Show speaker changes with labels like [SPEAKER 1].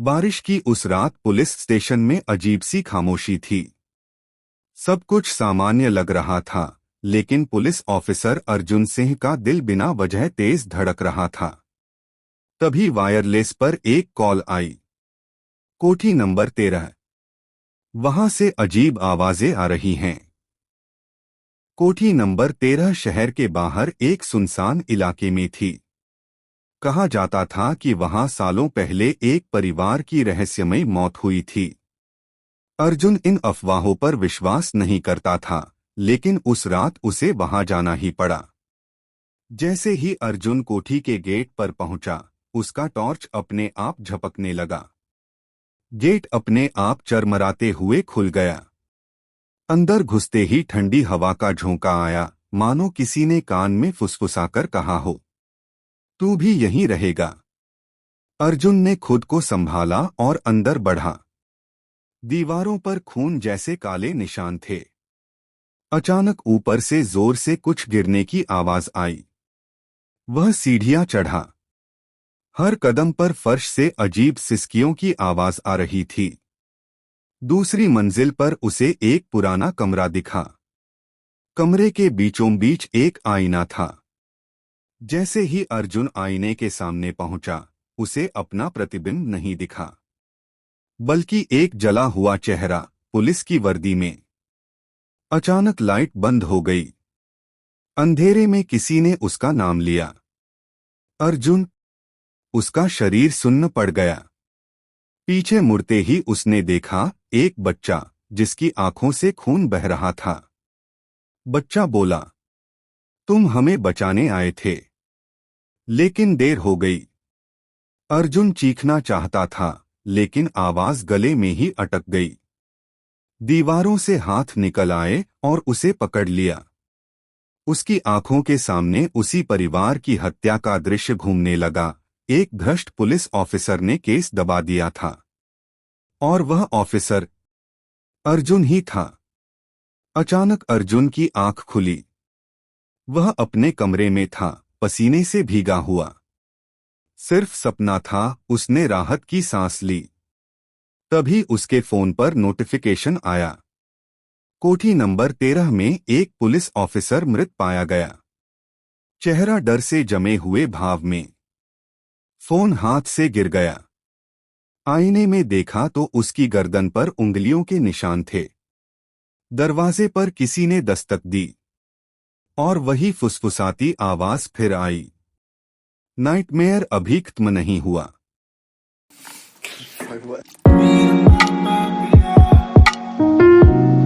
[SPEAKER 1] बारिश की उस रात पुलिस स्टेशन में अजीब सी खामोशी थी। सब कुछ सामान्य लग रहा था, लेकिन पुलिस ऑफिसर अर्जुन सिंह का दिल बिना वजह तेज धड़क रहा था। तभी वायरलेस पर एक कॉल आई। कोठी नंबर 13। वहां से अजीब आवाजें आ रही हैं। कोठी नंबर 13 शहर के बाहर एक सुनसान इलाके में थी। कहा जाता था कि वहां सालों पहले एक परिवार की रहस्यमयी मौत हुई थी। अर्जुन इन अफवाहों पर विश्वास नहीं करता था, लेकिन उस रात उसे वहां जाना ही पड़ा। जैसे ही अर्जुन कोठी के गेट पर पहुंचा, उसका टॉर्च अपने आप झपकने लगा। गेट अपने आप चरमराते हुए खुल गया। अंदर घुसते ही ठंडी हवा का झोंका आया, मानो किसी ने कान में फुसफुसाकर कहा हो, तू भी यहीं रहेगा। अर्जुन ने खुद को संभाला और अंदर बढ़ा। दीवारों पर खून जैसे काले निशान थे। अचानक ऊपर से जोर से कुछ गिरने की आवाज आई। वह सीढ़ियां चढ़ा। हर कदम पर फर्श से अजीब सिसकियों की आवाज आ रही थी। दूसरी मंजिल पर उसे एक पुराना कमरा दिखा। कमरे के बीचों बीच एक आईना था। जैसे ही अर्जुन आईने के सामने पहुंचा, उसे अपना प्रतिबिंब नहीं दिखा, बल्कि एक जला हुआ चेहरा, पुलिस की वर्दी में। अचानक लाइट बंद हो गई। अंधेरे में किसी ने उसका नाम लिया, अर्जुन। उसका शरीर सुन्न पड़ गया। पीछे मुड़ते ही उसने देखा एक बच्चा, जिसकी आंखों से खून बह रहा था। बच्चा बोला, तुम हमें बचाने आए थे, लेकिन देर हो गई। अर्जुन चीखना चाहता था, लेकिन आवाज गले में ही अटक गई। दीवारों से हाथ निकल आए और उसे पकड़ लिया। उसकी आंखों के सामने उसी परिवार की हत्या का दृश्य घूमने लगा। एक भ्रष्ट पुलिस ऑफिसर ने केस दबा दिया था, और वह ऑफिसर अर्जुन ही था। अचानक अर्जुन की आंख खुली। वह अपने कमरे में था, पसीने से भीगा हुआ। सिर्फ सपना था। उसने राहत की सांस ली। तभी उसके फोन पर नोटिफिकेशन आया। कोठी नंबर 13 में एक पुलिस ऑफिसर मृत पाया गया। चेहरा डर से जमे हुए भाव में। फोन हाथ से गिर गया। आईने में देखा तो उसकी गर्दन पर उंगलियों के निशान थे। दरवाजे पर किसी ने दस्तक दी, और वही फुसफुसाती आवाज फिर आई, नाइटमेयर अभी खत्म नहीं हुआ।